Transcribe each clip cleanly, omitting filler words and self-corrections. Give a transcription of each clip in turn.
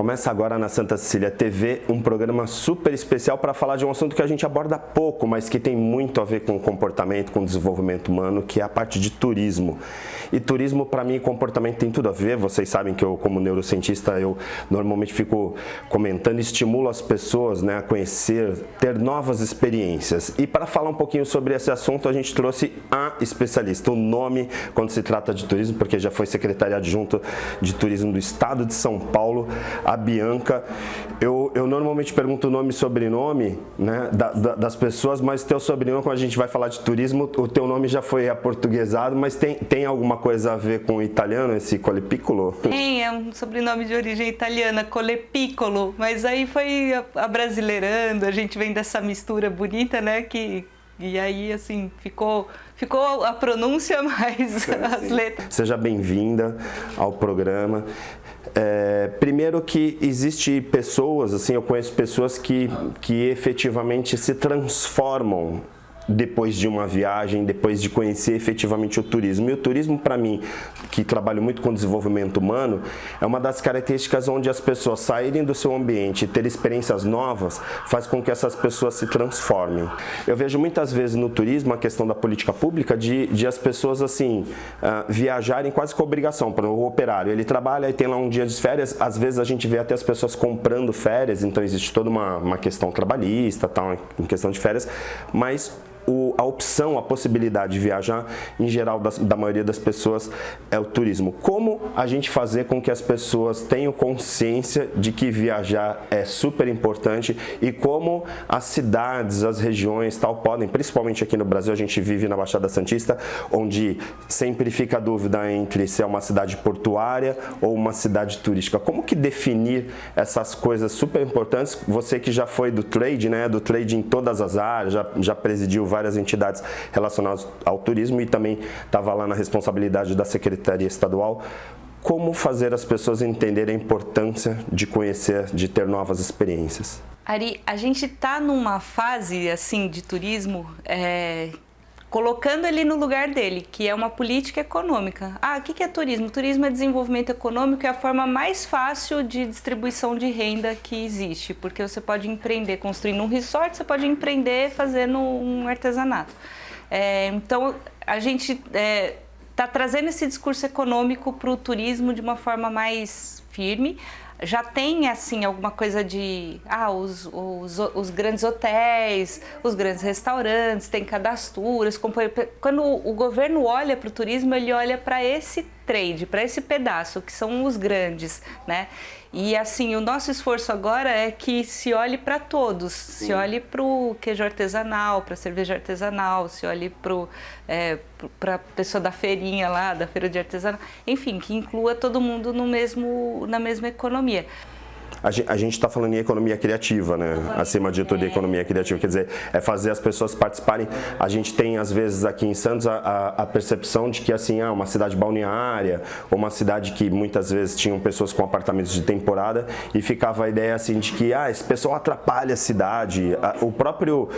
Começa agora na Santa Cecília TV um programa super especial para falar de um assunto que a gente aborda pouco, mas que tem muito a ver com comportamento, com desenvolvimento humano, que é a parte de turismo. E turismo, para mim, comportamento tem tudo a ver. Vocês sabem que eu, como neurocientista, eu normalmente fico comentando e estimulo as pessoas, né, a conhecer, ter novas experiências. E para falar um pouquinho sobre esse assunto, a gente trouxe a especialista, o nome quando se trata de turismo, porque já foi secretária adjunta de turismo do estado de São Paulo, a Bianca. Eu normalmente pergunto o nome e sobrenome, né, das pessoas, mas teu sobrenome, quando a gente vai falar de turismo, o teu nome já foi aportuguesado, mas tem alguma coisa a ver com o italiano, esse Colepiccolo? Tem, é um sobrenome de origem italiana, Colepiccolo, mas aí foi abrasileirando, a gente vem dessa mistura bonita, né, e aí, assim, ficou a pronúncia, mas as letras. Seja bem-vinda ao programa. Primeiro que existe pessoas, assim, eu conheço pessoas que efetivamente se transformam depois de uma viagem, depois de conhecer efetivamente o turismo. E o turismo, para mim, que trabalho muito com desenvolvimento humano, é uma das características onde as pessoas saírem do seu ambiente e ter experiências novas, faz com que essas pessoas se transformem. Eu vejo muitas vezes no turismo a questão da política pública de as pessoas, assim, viajarem quase com obrigação. Para o operário, ele trabalha e tem lá um dia de férias, às vezes a gente vê até as pessoas comprando férias, então existe toda uma questão trabalhista, tal, em questão de férias, mas a opção, a possibilidade de viajar, em geral, da maioria das pessoas, é o turismo. Como a gente fazer com que as pessoas tenham consciência de que viajar é super importante e como as cidades, as regiões, tal, podem, principalmente aqui no Brasil, a gente vive na Baixada Santista, onde sempre fica a dúvida entre se é uma cidade portuária ou uma cidade turística. Como que definir essas coisas super importantes? Você que já foi do trade, né, do trade em todas as áreas, já presidiu várias entidades relacionadas ao turismo e também estava lá na responsabilidade da Secretaria Estadual. Como fazer as pessoas entenderem a importância de conhecer, de ter novas experiências? Ari, a gente está numa fase assim de turismo, colocando ele no lugar dele, que é uma política econômica. O que é turismo? Turismo é desenvolvimento econômico, é a forma mais fácil de distribuição de renda que existe, porque você pode empreender construindo um resort, você pode empreender fazendo um artesanato. Então, a gente está trazendo esse discurso econômico para o turismo de uma forma mais firme. Já tem, assim, alguma coisa de os grandes hotéis, os grandes restaurantes, tem cadastros. Quando o governo olha para o turismo, ele olha para esse trade, para esse pedaço, que são os grandes, né? E assim, o nosso esforço agora é que se olhe para todos, se olhe para o queijo artesanal, para a cerveja artesanal, se olhe para a pessoa da feirinha lá, da feira de artesanato, enfim, que inclua todo mundo na mesma economia. A gente está falando em economia criativa, né? Acima de tudo, economia criativa, quer dizer, é fazer as pessoas participarem. A gente tem, às vezes, aqui em Santos, a percepção de que, assim, uma cidade balneária, ou uma cidade que muitas vezes tinham pessoas com apartamentos de temporada, e ficava a ideia, assim, de que, esse pessoal atrapalha a cidade. O próprio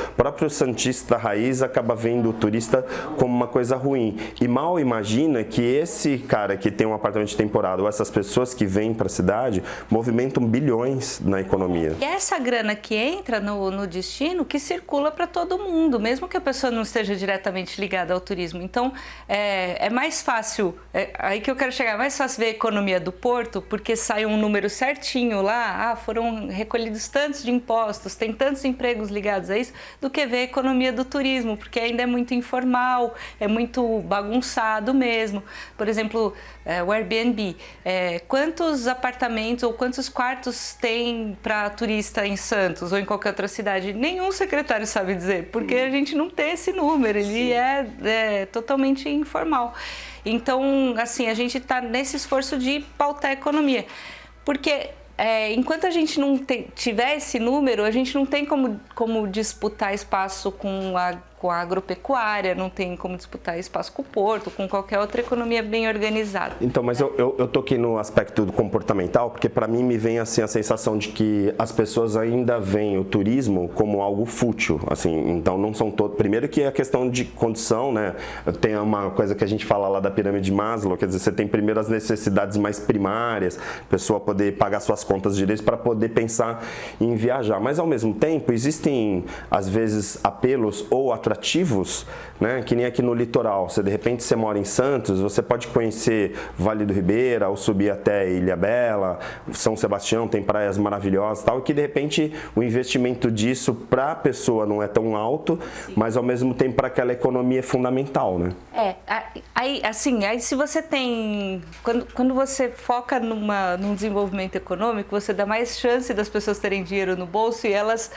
santista raiz acaba vendo o turista como uma coisa ruim. E mal imagina que esse cara que tem um apartamento de temporada, ou essas pessoas que vêm para a cidade, movimentam bilhões na economia. E essa grana que entra no destino, que circula para todo mundo, mesmo que a pessoa não esteja diretamente ligada ao turismo. Então, é mais fácil, aí que eu quero chegar, é mais fácil ver a economia do porto, porque sai um número certinho lá, foram recolhidos tantos de impostos, tem tantos empregos ligados a isso, do que ver a economia do turismo, porque ainda é muito informal, é muito bagunçado mesmo. Por exemplo, o Airbnb, quantos apartamentos ou quantos quartos tem para turista em Santos ou em qualquer outra cidade? Nenhum secretário sabe dizer, porque a gente não tem esse número, ele é totalmente informal. Então, assim, a gente está nesse esforço de pautar a economia, porque enquanto a gente não tiver esse número, a gente não tem como disputar espaço com a agropecuária, não tem como disputar espaço com o porto, com qualquer outra economia bem organizada. Então, mas eu toquei no aspecto do comportamental, porque para mim me vem assim a sensação de que as pessoas ainda veem o turismo como algo fútil, assim, então não são todos. Primeiro que é a questão de condição, né? Tem uma coisa que a gente fala lá da pirâmide de Maslow, quer dizer, você tem primeiro as necessidades mais primárias, a pessoa poder pagar suas contas direito para poder pensar em viajar. Mas, ao mesmo tempo, existem, às vezes, apelos ou atrativos, né, que nem aqui no litoral. De repente, você mora em Santos, você pode conhecer Vale do Ribeira, ou subir até Ilhabela, São Sebastião, tem praias maravilhosas e tal, e que, de repente, o investimento disso para a pessoa não é tão alto, sim, mas, ao mesmo tempo, para aquela economia é fundamental, né? Aí se você tem... Quando você foca num desenvolvimento econômico, você dá mais chance das pessoas terem dinheiro no bolso e elas...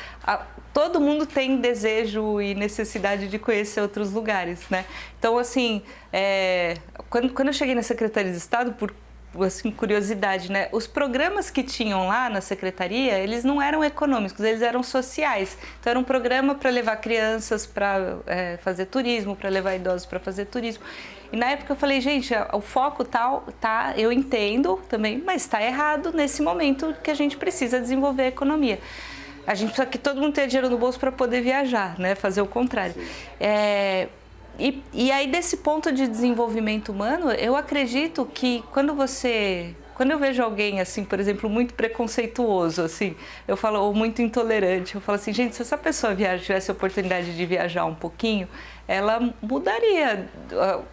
Todo mundo tem desejo e necessidade de conhecer outros lugares, né? Então, assim, quando eu cheguei na Secretaria de Estado, por assim, curiosidade, né? Os programas que tinham lá na secretaria, eles não eram econômicos, eles eram sociais. Então, era um programa para levar crianças para fazer turismo, para levar idosos para fazer turismo. E na época eu falei, gente, o foco tá, eu entendo também, mas está errado nesse momento que a gente precisa desenvolver a economia. A gente precisa que todo mundo tenha dinheiro no bolso para poder viajar, né? Fazer o contrário. E aí, desse ponto de desenvolvimento humano, eu acredito que quando eu vejo alguém, assim, por exemplo, muito preconceituoso, assim, eu falo, ou muito intolerante, eu falo assim, gente, se essa pessoa tivesse a oportunidade de viajar um pouquinho, ela mudaria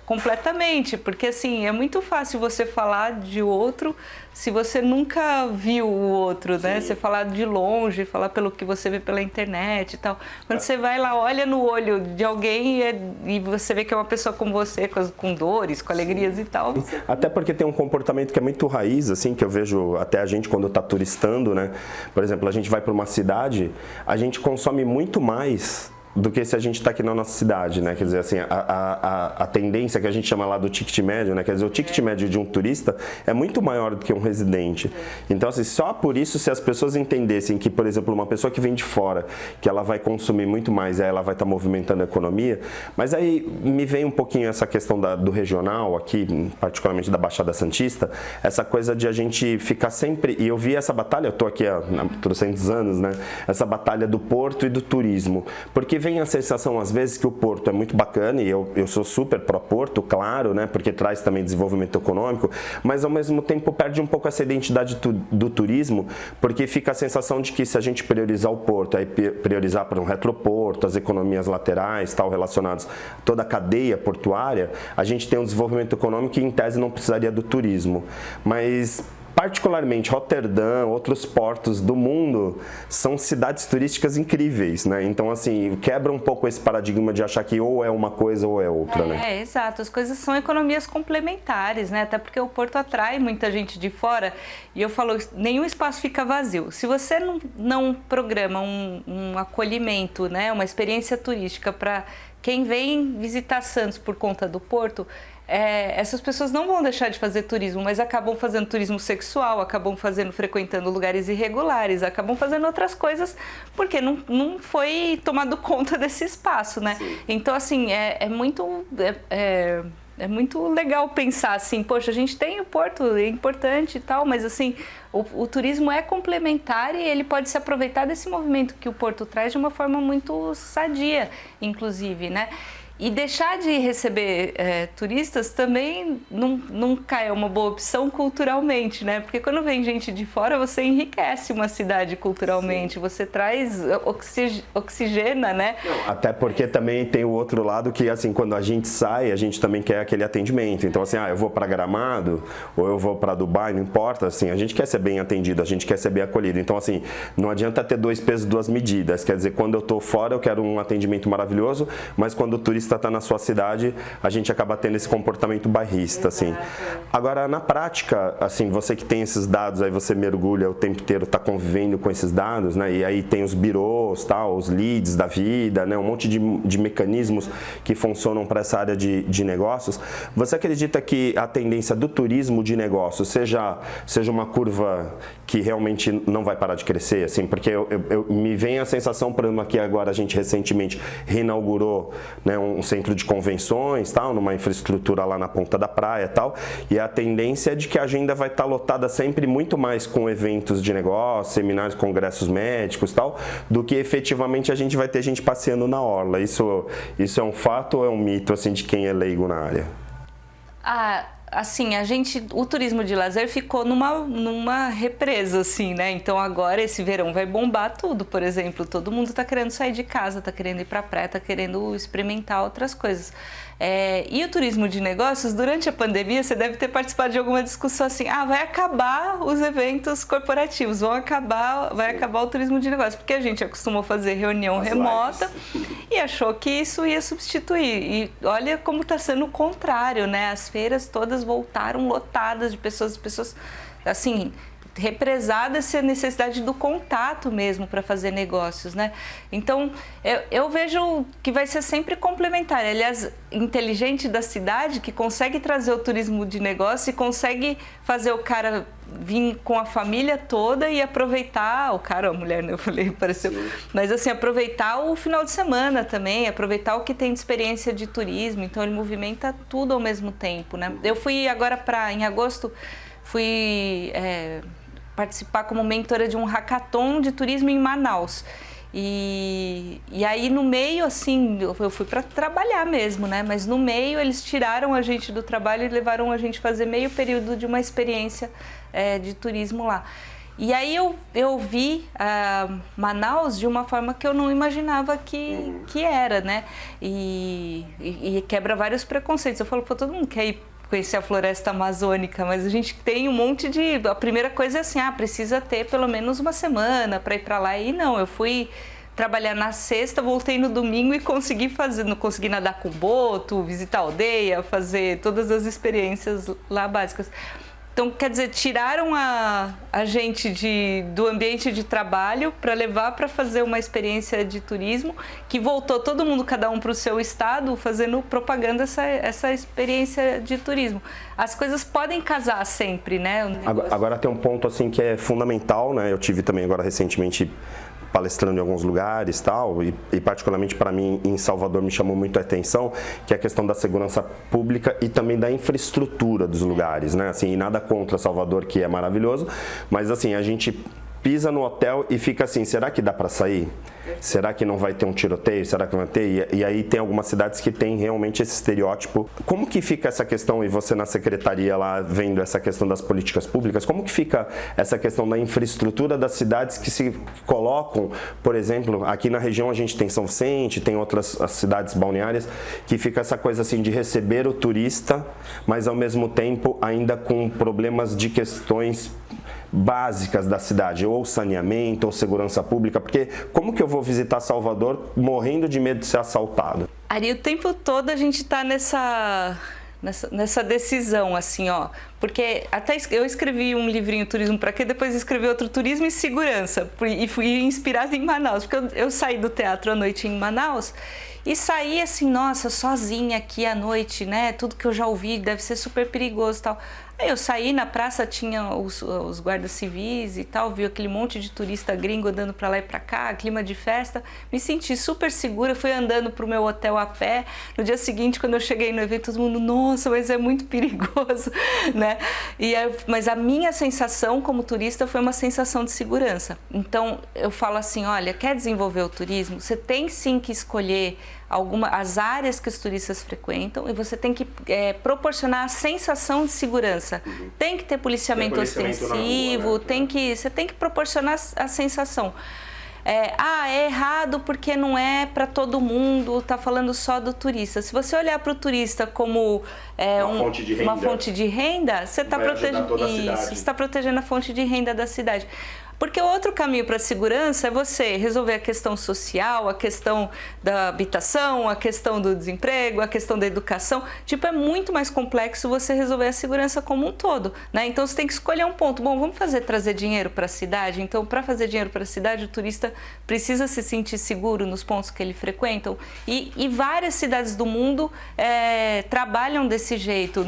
completamente, porque, assim, é muito fácil você falar de outro se você nunca viu o outro, né? Sim. Você falar de longe, falar pelo que você vê pela internet e tal. Quando você vai lá, olha no olho de alguém e você vê que é uma pessoa como você, com dores, com alegrias, sim, e tal. Até porque tem um comportamento que é muito raiz, assim, que eu vejo até a gente quando está turistando, né? Por exemplo, a gente vai para uma cidade, a gente consome muito mais do que se a gente está aqui na nossa cidade, né? Quer dizer, assim, a tendência que a gente chama lá do ticket médio, né? Quer dizer, o ticket médio de um turista é muito maior do que um residente. Então, assim, só por isso, se as pessoas entendessem que, por exemplo, uma pessoa que vem de fora, que ela vai consumir muito mais, aí ela vai estar movimentando a economia, mas aí me vem um pouquinho essa questão do regional aqui, particularmente da Baixada Santista, essa coisa de a gente ficar sempre, e eu vi essa batalha, eu estou aqui há 300 anos, né? Essa batalha do porto e do turismo, porque vem a sensação, às vezes, que o porto é muito bacana, e eu sou super pró-porto, claro, né, porque traz também desenvolvimento econômico, mas, ao mesmo tempo, perde um pouco essa identidade do turismo, porque fica a sensação de que, se a gente priorizar o porto, aí priorizar para um retroporto, as economias laterais, tal, relacionadas a toda a cadeia portuária, a gente tem um desenvolvimento econômico que, em tese, não precisaria do turismo. Mas, particularmente, Roterdã, outros portos do mundo, são cidades turísticas incríveis, né? Então, assim, quebra um pouco esse paradigma de achar que ou é uma coisa ou é outra, né? Exato. As coisas são economias complementares, né? Até porque o porto atrai muita gente de fora e eu falo, nenhum espaço fica vazio. Se você não programa um acolhimento, né? Uma experiência turística para quem vem visitar Santos por conta do porto, essas pessoas não vão deixar de fazer turismo, mas acabam fazendo turismo sexual, acabam frequentando lugares irregulares, acabam fazendo outras coisas porque não foi tomado conta desse espaço, né? Sim. Então, assim, é muito legal pensar assim, poxa, a gente tem o porto, é importante e tal, mas assim, o turismo é complementar e ele pode se aproveitar desse movimento que o porto traz de uma forma muito sadia, inclusive, né? E deixar de receber turistas também nunca é uma boa opção culturalmente, né? Porque quando vem gente de fora, você enriquece uma cidade culturalmente, sim, você traz, oxigena, né? Até porque também tem o outro lado que, assim, quando a gente sai, a gente também quer aquele atendimento. Então, assim, eu vou para Gramado ou eu vou para Dubai, não importa, assim, a gente quer ser bem atendido, a gente quer ser bem acolhido. Então, assim, não adianta ter dois pesos, duas medidas. Quer dizer, quando eu tô fora, eu quero um atendimento maravilhoso, mas quando o turista está na sua cidade, a gente acaba tendo esse comportamento bairrista, assim. Agora, na prática, assim, você que tem esses dados, aí você mergulha o tempo inteiro, está convivendo com esses dados, né? E aí tem os birôs, tal, os leads da vida, né? Um monte de mecanismos que funcionam para essa área de negócios. Você acredita que a tendência do turismo de negócios seja uma curva que realmente não vai parar de crescer, assim? Porque me vem a sensação, por exemplo, que agora a gente recentemente reinaugurou, né, um centro de convenções, tal, numa infraestrutura lá na ponta da praia, tal, e a tendência é de que a agenda vai estar lotada sempre muito mais com eventos de negócio, seminários, congressos médicos, tal, do que efetivamente a gente vai ter gente passeando na orla. Isso é um fato ou é um mito, assim, de quem é leigo na área? assim, o turismo de lazer ficou numa represa, assim, né? Então agora esse verão vai bombar tudo, por exemplo. Todo mundo tá querendo sair de casa, tá querendo ir pra praia, tá querendo experimentar outras coisas. E o turismo de negócios, durante a pandemia, você deve ter participado de alguma discussão assim, vai acabar os eventos corporativos, vai acabar o turismo de negócios, porque a gente acostumou fazer reunião remota e achou que isso ia substituir. E olha como está sendo o contrário, né? As feiras todas voltaram lotadas de pessoas assim, represada essa necessidade do contato mesmo para fazer negócios, né? Então, eu vejo que vai ser sempre complementar. Aliás, inteligente da cidade, que consegue trazer o turismo de negócio e consegue fazer o cara vir com a família toda e aproveitar, o cara ou a mulher, né? Eu falei, pareceu, mas assim, aproveitar o final de semana também, aproveitar o que tem de experiência de turismo, então ele movimenta tudo ao mesmo tempo, né? Eu fui agora em agosto, participar como mentora de um hackathon de turismo em Manaus. E aí no meio, assim, eu fui para trabalhar mesmo, né? Mas no meio eles tiraram a gente do trabalho e levaram a gente fazer meio período de uma experiência de turismo lá. E aí eu vi Manaus de uma forma que eu não imaginava que era, né? E quebra vários preconceitos. Eu falo, todo mundo quer ir conhecer a floresta amazônica, mas a gente tem um monte de... A primeira coisa é assim, precisa ter pelo menos uma semana para ir para lá. E não, eu fui trabalhar na sexta, voltei no domingo e não consegui nadar com boto, visitar a aldeia, fazer todas as experiências lá básicas. Então, quer dizer, tiraram a gente do ambiente de trabalho para levar para fazer uma experiência de turismo, que voltou todo mundo, cada um para o seu estado, fazendo propaganda essa experiência de turismo. As coisas podem casar sempre, né? Agora tem um ponto assim que é fundamental, né? Eu tive também agora recentemente palestrando em alguns lugares e particularmente para mim em Salvador me chamou muito a atenção, que é a questão da segurança pública e também da infraestrutura dos lugares, né? Assim, e nada contra Salvador, que é maravilhoso, mas assim, a gente pisa no hotel e fica assim, será que dá para sair? Será que não vai ter um tiroteio? Será que vai ter? E aí tem algumas cidades que tem realmente esse estereótipo. Como que fica essa questão, e você na secretaria lá vendo essa questão das políticas públicas, como que fica essa questão da infraestrutura das cidades que se colocam, por exemplo, aqui na região a gente tem São Vicente, tem outras cidades balneárias, que fica essa coisa assim de receber o turista, mas ao mesmo tempo ainda com problemas de questões básicas da cidade, ou saneamento, ou segurança pública, porque como que eu vou visitar Salvador morrendo de medo de ser assaltado? Ari, o tempo todo a gente está nessa decisão, assim, porque até eu escrevi um livrinho Turismo para Quê, depois escrevi outro Turismo e Segurança, e fui inspirada em Manaus, porque eu saí do teatro à noite em Manaus e saí assim, nossa, sozinha aqui à noite, né, tudo que eu já ouvi deve ser super perigoso e tal. Aí eu saí na praça, tinha os guardas civis e tal, vi aquele monte de turista gringo andando para lá e para cá, clima de festa, me senti super segura, fui andando pro meu hotel a pé. No dia seguinte, quando eu cheguei no evento, todo mundo, nossa, mas é muito perigoso, né? Mas a minha sensação como turista foi uma sensação de segurança. Então, eu falo assim, olha, quer desenvolver o turismo? Você tem sim que escolher as áreas que os turistas frequentam e você tem que proporcionar a sensação de segurança. Tem que ter policiamento ostensivo, rua, né? Você tem que proporcionar a sensação. É errado porque não é para todo mundo, tá falando só do turista. Se você olhar para o turista como uma fonte de renda, você está protegendo a fonte de renda da cidade. Porque o outro caminho para a segurança é você resolver a questão social, a questão da habitação, a questão do desemprego, a questão da educação. É muito mais complexo você resolver a segurança como um todo, né? Então, você tem que escolher um ponto. Bom, vamos trazer dinheiro para a cidade? Então, para fazer dinheiro para a cidade, o turista precisa se sentir seguro nos pontos que ele frequenta. E várias cidades do mundo trabalham desse jeito.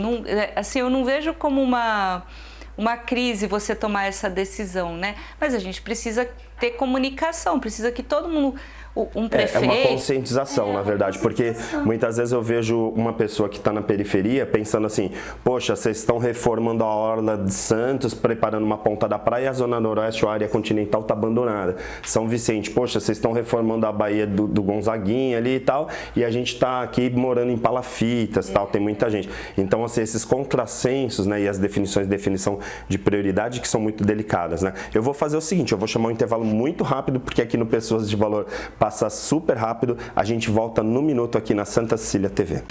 Assim, eu não vejo como uma crise você tomar essa decisão, né? Mas a gente precisa ter comunicação, precisa que todo mundo... um prefeito... É uma conscientização, na verdade, porque muitas vezes eu vejo uma pessoa que está na periferia pensando assim, poxa, vocês estão reformando a orla de Santos, preparando uma ponta da praia, e a Zona Noroeste, a área continental, está abandonada. São Vicente, poxa, vocês estão reformando a Baía do Gonzaguinha ali e tal, e a gente está aqui morando em palafitas, tal, tem muita gente. Então, assim, esses contrassensos, né, e as definição de prioridade que são muito delicadas, né? Eu vou fazer o seguinte, eu vou chamar um intervalo muito rápido, porque aqui no Pessoas de Valor passa super rápido. A gente volta no minuto aqui na Santa Cecília TV.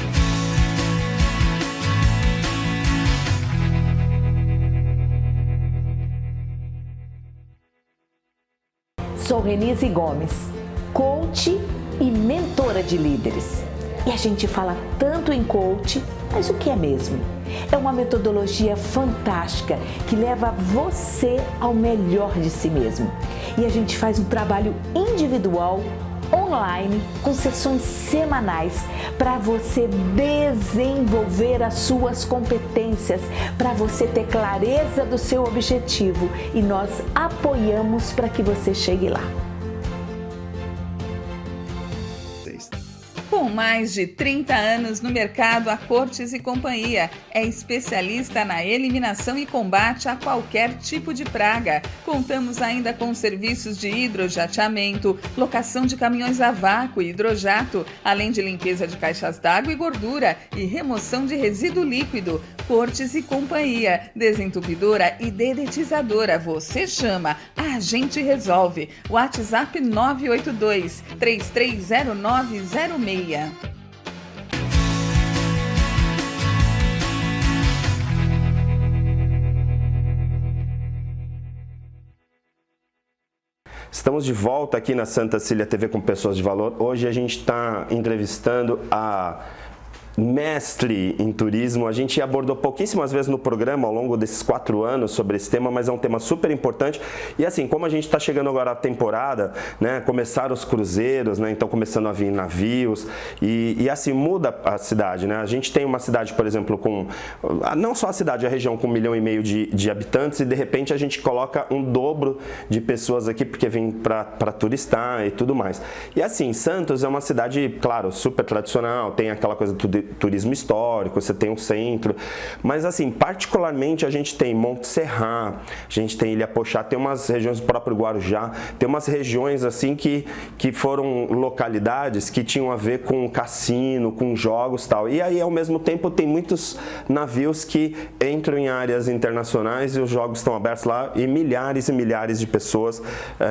Sou Renise Gomes, coach e mentora de líderes. E a gente fala tanto em coach, mas o que é mesmo? É uma metodologia fantástica que leva você ao melhor de si mesmo. E a gente faz um trabalho individual, online, com sessões semanais, para você desenvolver as suas competências, para você ter clareza do seu objetivo, e nós apoiamos para que você chegue lá. Com mais de 30 anos no mercado, a Cortes e Companhia é especialista na eliminação e combate a qualquer tipo de praga. Contamos ainda com serviços de hidrojateamento, locação de caminhões a vácuo e hidrojato, além de limpeza de caixas d'água e gordura e remoção de resíduo líquido. Cortes e Companhia, desentupidora e dedetizadora. Você chama, a gente resolve. WhatsApp 982 330906. Estamos de volta aqui na Santa Cecília TV com Pessoas de Valor. Hoje a gente está entrevistando a mestre em turismo. A gente abordou pouquíssimas vezes no programa ao longo desses 4 anos sobre esse tema, mas é um tema super importante. E assim, como a gente está chegando agora à temporada, né, começaram os cruzeiros, né, então começando a vir navios e assim muda a cidade, né? A gente tem uma cidade, por exemplo, com não só a cidade, a região com 1,5 milhão de habitantes, e de repente a gente coloca um dobro de pessoas aqui porque vem para turistar e tudo mais. E assim, Santos é uma cidade, claro, super tradicional, tem aquela coisa turismo histórico, você tem um centro, mas assim, particularmente a gente tem Monte Serrat, a gente tem Ilha Pochá, tem umas regiões do próprio Guarujá, tem umas regiões assim que foram localidades que tinham a ver com cassino, com jogos e tal, e aí ao mesmo tempo tem muitos navios que entram em áreas internacionais e os jogos estão abertos lá e milhares de pessoas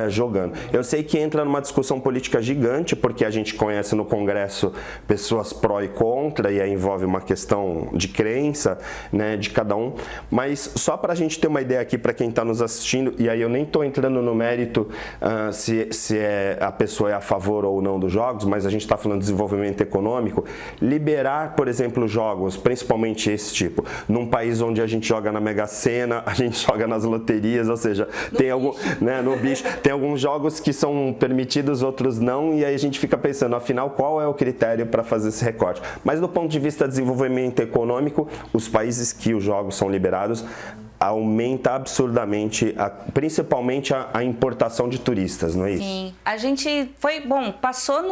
jogando. Eu sei que entra numa discussão política gigante, porque a gente conhece no Congresso pessoas pró e contra, e aí envolve uma questão de crença, né, de cada um, mas só para a gente ter uma ideia aqui para quem está nos assistindo, e aí eu nem estou entrando no mérito se a pessoa é a favor ou não dos jogos, mas a gente está falando de desenvolvimento econômico, liberar, por exemplo, jogos, principalmente esse tipo, num país onde a gente joga na Mega Sena, a gente joga nas loterias, ou seja, no bicho, tem alguns jogos que são permitidos, outros não, e aí a gente fica pensando, afinal, qual é o critério para fazer esse recorte? Mas do ponto de vista de desenvolvimento econômico, os países que os jogos são liberados aumenta absurdamente, principalmente a importação de turistas, não é isso? Sim, a gente passou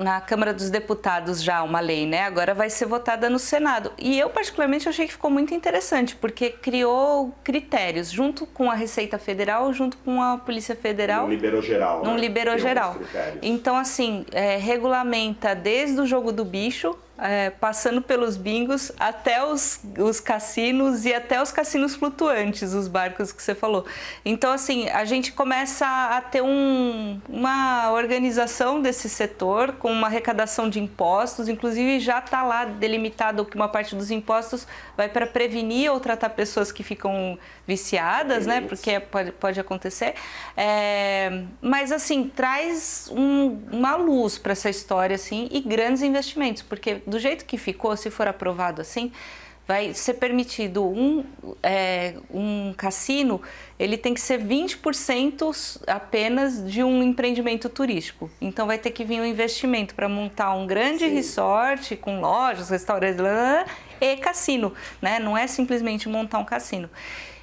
na Câmara dos Deputados já uma lei, né? Agora vai ser votada no Senado. E eu particularmente achei que ficou muito interessante, porque criou critérios junto com a Receita Federal, junto com a Polícia Federal. Não liberou geral. Não liberou geral. Critérios. Então, assim, regulamenta desde o jogo do bicho, passando pelos bingos até os cassinos e até os cassinos flutuantes, os barcos que você falou. Então, assim, a gente começa a ter uma organização desse setor com uma arrecadação de impostos, inclusive já está lá delimitado que uma parte dos impostos vai para prevenir ou tratar pessoas que ficam viciadas, né? Porque pode acontecer. Mas, assim, traz uma luz para essa história, assim, e grandes investimentos, porque do jeito que ficou, se for aprovado assim, vai ser permitido um cassino, ele tem que ser 20% apenas de um empreendimento turístico. Então vai ter que vir um investimento para montar um grande resort com lojas, restaurantes e cassino, né? Não é simplesmente montar um cassino.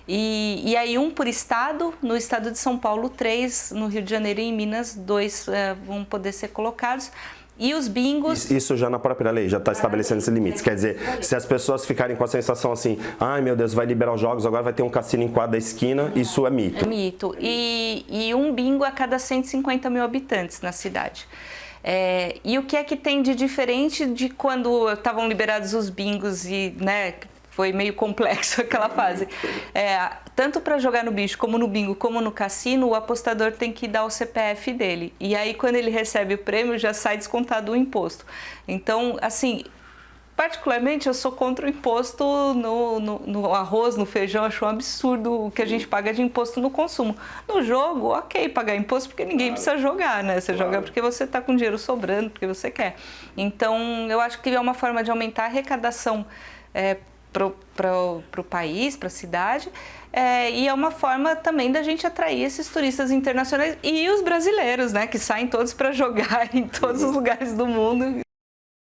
E aí 1 por estado, no estado de São Paulo 3, no Rio de Janeiro e em Minas 2 vão poder ser colocados. E os bingos... Isso já na própria lei, já está estabelecendo esses limites. Quer dizer, se as pessoas ficarem com a sensação assim, ai meu Deus, vai liberar os jogos, agora vai ter um cassino em cada esquina, isso é mito. É mito. E um bingo a cada 150 mil habitantes na cidade. E o que é que tem de diferente de quando estavam liberados os bingos e, né, foi meio complexo aquela fase. Tanto para jogar no bicho, como no bingo, como no cassino, o apostador tem que dar o CPF dele. E aí, quando ele recebe o prêmio, já sai descontado o imposto. Então, assim, particularmente, eu sou contra o imposto no arroz, no feijão. Acho um absurdo o que a gente paga de imposto no consumo. No jogo, ok, pagar imposto, porque ninguém precisa jogar, né? Você joga porque você está com dinheiro sobrando, porque você quer. Então, eu acho que é uma forma de aumentar a arrecadação para o país, para a cidade, e é uma forma também da gente atrair esses turistas internacionais e os brasileiros, né, que saem todos para jogar em todos os lugares do mundo.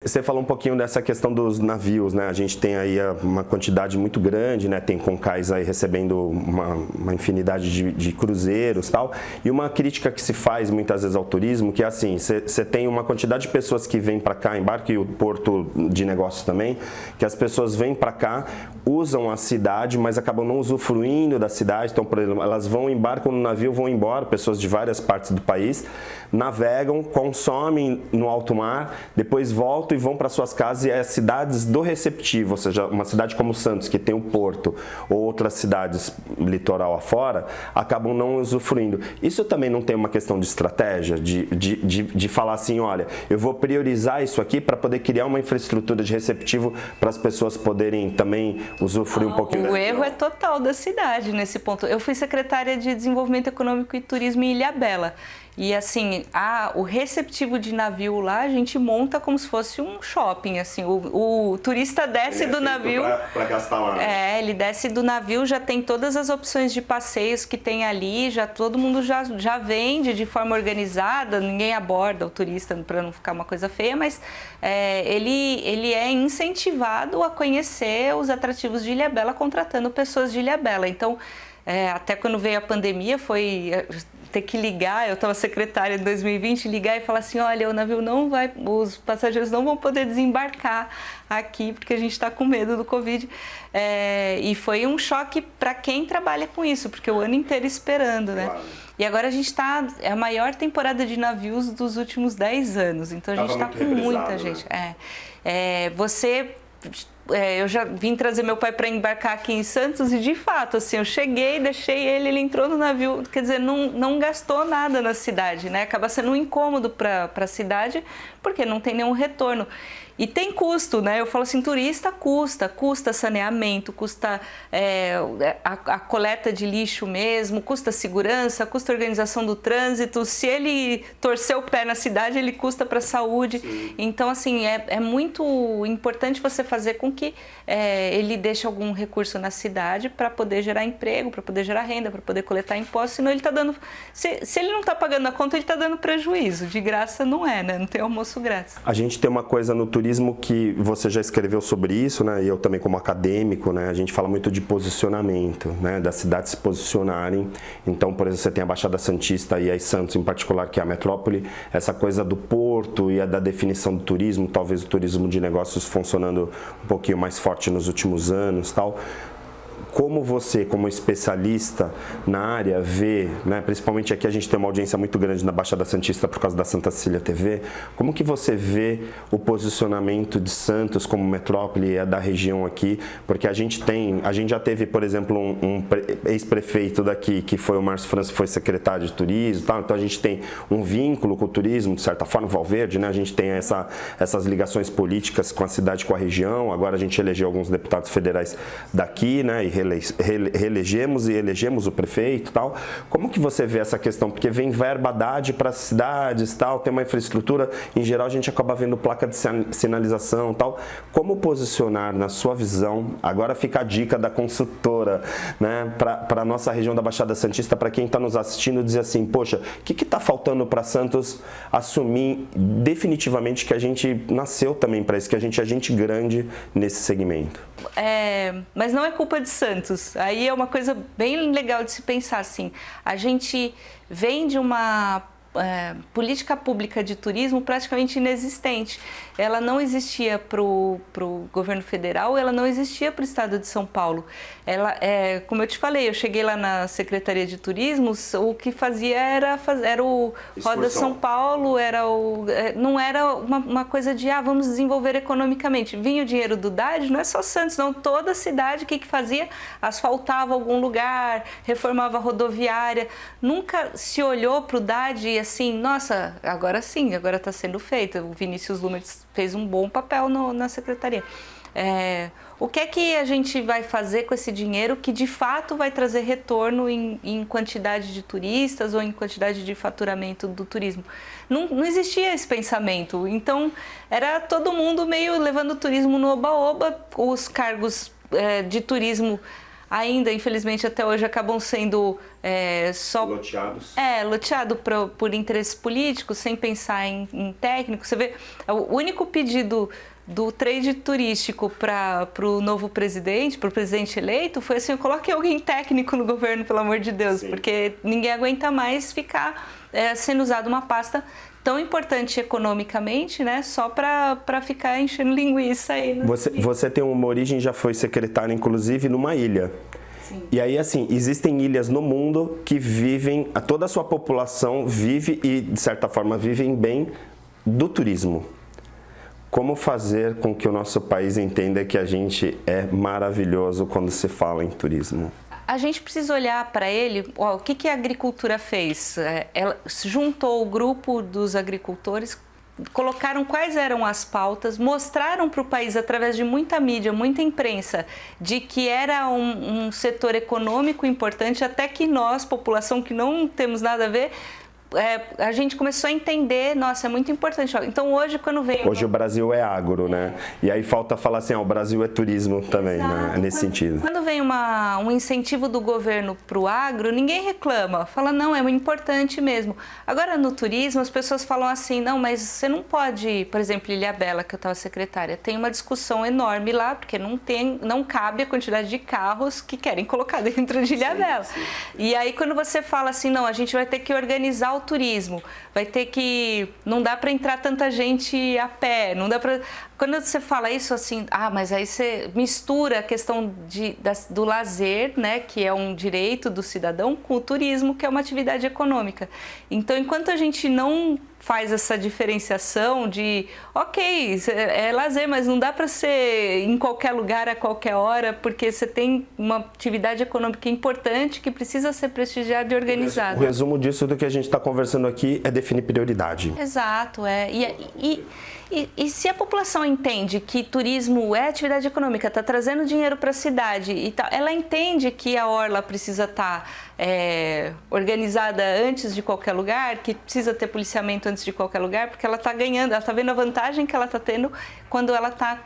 Você falou um pouquinho dessa questão dos navios, né? A gente tem aí uma quantidade muito grande, né? Tem Concais aí recebendo uma infinidade de cruzeiros e tal. E uma crítica que se faz muitas vezes ao turismo, que é assim, você tem uma quantidade de pessoas que vêm para cá, embarque e o porto de negócios também, que as pessoas vêm para cá, usam a cidade, mas acabam não usufruindo da cidade. Então, por exemplo, elas embarcam no navio, vão embora, pessoas de várias partes do país, navegam, consomem no alto mar, depois voltam e vão para suas casas, e as cidades do receptivo, ou seja, uma cidade como Santos, que tem o porto, ou outras cidades litoral afora, acabam não usufruindo. Isso também não tem uma questão de estratégia, de falar assim, olha, eu vou priorizar isso aqui para poder criar uma infraestrutura de receptivo para as pessoas poderem também usufruir um pouquinho. O erro é total da cidade nesse ponto. Eu fui secretária de Desenvolvimento Econômico e Turismo em Ilhabela. E assim, o receptivo de navio lá, a gente monta como se fosse um shopping, assim, o turista desce do navio... Para gastar lá. Ele desce do navio, já tem todas as opções de passeios que tem ali, todo mundo já vende de forma organizada, ninguém aborda o turista para não ficar uma coisa feia, mas ele é incentivado a conhecer os atrativos de Ilhabela, contratando pessoas de Ilhabela. Então, até quando veio a pandemia, foi ter que ligar, eu estava secretária em 2020, ligar e falar assim, olha, o navio não vai, os passageiros não vão poder desembarcar aqui, porque a gente está com medo do Covid. E foi um choque para quem trabalha com isso, porque o ano inteiro esperando, né? Claro. E agora a gente está, é a maior temporada de navios dos últimos 10 anos, então a gente está com muita gente. Né? Eu já vim trazer meu pai para embarcar aqui em Santos e, de fato, assim, eu cheguei, deixei ele entrou no navio, quer dizer, não gastou nada na cidade, né? Acaba sendo um incômodo para a cidade, porque não tem nenhum retorno. E tem custo, né? Eu falo assim, turista custa saneamento, custa a coleta de lixo mesmo, custa segurança, custa organização do trânsito. Se ele torcer o pé na cidade, ele custa para a saúde. Sim. Então, assim, é muito importante você fazer com que ele deixe algum recurso na cidade para poder gerar emprego, para poder gerar renda, para poder coletar impostos, senão ele está dando... Se ele não está pagando a conta, ele está dando prejuízo. De graça não é, né? Não tem almoço grátis. A gente tem uma coisa no turismo que você já escreveu sobre isso, né? E eu também como acadêmico, né? A gente fala muito de posicionamento, né? Das cidades se posicionarem. Então, por exemplo, você tem a Baixada Santista e aí Santos em particular, que é a metrópole, essa coisa do porto e a da definição do turismo, talvez o turismo de negócios funcionando um pouquinho mais forte nos últimos anos, tal. Como você, como especialista na área, vê, né, principalmente aqui a gente tem uma audiência muito grande na Baixada Santista por causa da Santa Cecília TV, como que você vê o posicionamento de Santos como metrópole e da região aqui? Porque a gente já teve, por exemplo, um ex-prefeito daqui, que foi o Márcio França, que foi secretário de turismo, tal. Então a gente tem um vínculo com o turismo, de certa forma, Valverde, né? A gente tem essas ligações políticas com a cidade, com a região. Agora a gente elegeu alguns deputados federais daqui, né? E elegemos o prefeito e tal. Como que você vê essa questão? Porque vem verba Haddad para as cidades, tal, tem uma infraestrutura, em geral a gente acaba vendo placa de sinalização, tal. Como posicionar, na sua visão, agora fica a dica da consultora, né, para a nossa região da Baixada Santista, para quem está nos assistindo, dizer assim, poxa, o que está faltando para Santos assumir definitivamente que a gente nasceu também para isso, que a gente é gente grande nesse segmento? mas não é culpa de Santos. Aí é uma coisa bem legal de se pensar assim. A gente vem de uma política pública de turismo praticamente inexistente. Ela não existia para o governo federal, ela não existia para o estado de São Paulo. Como eu te falei, eu cheguei lá na Secretaria de Turismo, o que fazia era o Roda São Paulo, não era uma coisa de vamos desenvolver economicamente. Vinha o dinheiro do DAD, não é só Santos, não, toda a cidade, o que fazia? Asfaltava algum lugar, reformava a rodoviária, nunca se olhou para o DAD e assim, nossa, agora sim, agora está sendo feito. O Vinícius Lumertz fez um bom papel na secretaria. O que é que a gente vai fazer com esse dinheiro que de fato vai trazer retorno em quantidade de turistas ou em quantidade de faturamento do turismo? Não existia esse pensamento, então era todo mundo meio levando o turismo no oba-oba, os cargos de turismo ainda, infelizmente, até hoje acabam sendo só loteados. Loteado por interesses políticos, sem pensar em técnico. Você vê, o único pedido do trade turístico para o novo presidente, para o presidente eleito, foi assim: coloque alguém técnico no governo, pelo amor de Deus, sim, porque ninguém aguenta mais ficar sendo usado uma pasta tão importante economicamente, né, só para ficar enchendo linguiça aí. Você tem uma origem, já foi secretária, inclusive, numa ilha. Sim. E aí, assim, existem ilhas no mundo que vivem, toda a sua população vive e, de certa forma, vivem bem do turismo. Como fazer com que o nosso país entenda que a gente é maravilhoso quando se fala em turismo? A gente precisa olhar para ele, o que a agricultura fez? Ela juntou o grupo dos agricultores, colocaram quais eram as pautas, mostraram para o país, através de muita mídia, muita imprensa, de que era um setor econômico importante, até que nós, população que não temos nada a ver, a gente começou a entender, nossa, é muito importante. Então hoje, quando vem... Hoje o Brasil é agro, né? E aí falta falar assim, o Brasil é turismo também, né? Nesse sentido. Quando vem um incentivo do governo para o agro, ninguém reclama, fala, não, é importante mesmo. Agora, no turismo, as pessoas falam assim, não, mas você não pode, por exemplo, Ilhabela, que eu estava secretária, tem uma discussão enorme lá, porque não cabe a quantidade de carros que querem colocar dentro de Ilhabela. Sim, sim. E aí, quando você fala assim, não, a gente vai ter que organizar o turismo, vai ter que... Não dá para entrar tanta gente a pé, não dá para... Quando você fala isso assim, mas aí você mistura a questão do lazer, né, que é um direito do cidadão, com o turismo, que é uma atividade econômica. Então, enquanto a gente não faz essa diferenciação de, ok, é lazer, mas não dá para ser em qualquer lugar, a qualquer hora, porque você tem uma atividade econômica importante que precisa ser prestigiada e organizada. O resumo disso do que a gente está conversando aqui é definir prioridade. Exato, E se a população entende que turismo é atividade econômica, está trazendo dinheiro para a cidade, e tal, ela entende que a orla precisa estar organizada antes de qualquer lugar, que precisa ter policiamento antes de qualquer lugar, porque ela está ganhando, ela está vendo a vantagem que ela está tendo quando ela está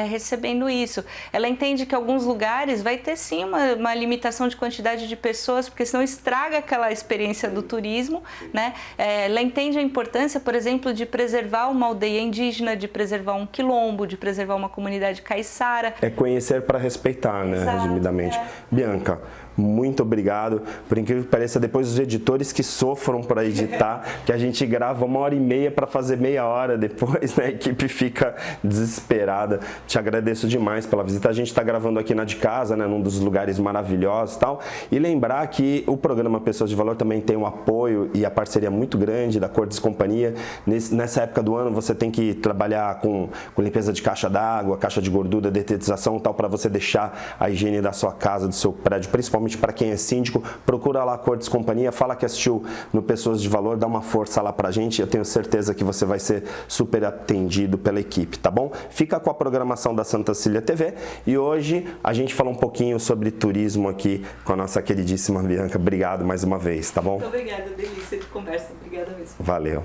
recebendo isso. Ela entende que alguns lugares vai ter sim uma limitação de quantidade de pessoas, porque senão estraga aquela experiência do turismo, né? Ela entende a importância, por exemplo, de preservar uma aldeia indígena, de preservar um quilombo, de preservar uma comunidade caiçara. É conhecer para respeitar, né? Exato, resumidamente. Bianca, muito obrigado. Por incrível que pareça, depois os editores que sofram para editar, que a gente grava 1h30 para fazer meia hora depois, né? A equipe fica desesperada. Te agradeço demais pela visita. A gente está gravando aqui na de casa, né? Num dos lugares maravilhosos e tal. E lembrar que o programa Pessoas de Valor também tem um apoio e a parceria muito grande da Cortes Companhia. Nessa época do ano você tem que trabalhar com limpeza de caixa d'água, caixa de gordura, detetização e tal, para você deixar a higiene da sua casa, do seu prédio, principalmente para quem é síndico. Procura lá a Cortes Companhia, fala que assistiu no Pessoas de Valor, dá uma força lá pra gente, eu tenho certeza que você vai ser super atendido pela equipe, tá bom? Fica com a programação da Santa Cecília TV e hoje a gente fala um pouquinho sobre turismo aqui com a nossa queridíssima Bianca. Obrigado mais uma vez, tá bom? Muito obrigada, delícia de conversa, obrigada mesmo. Valeu.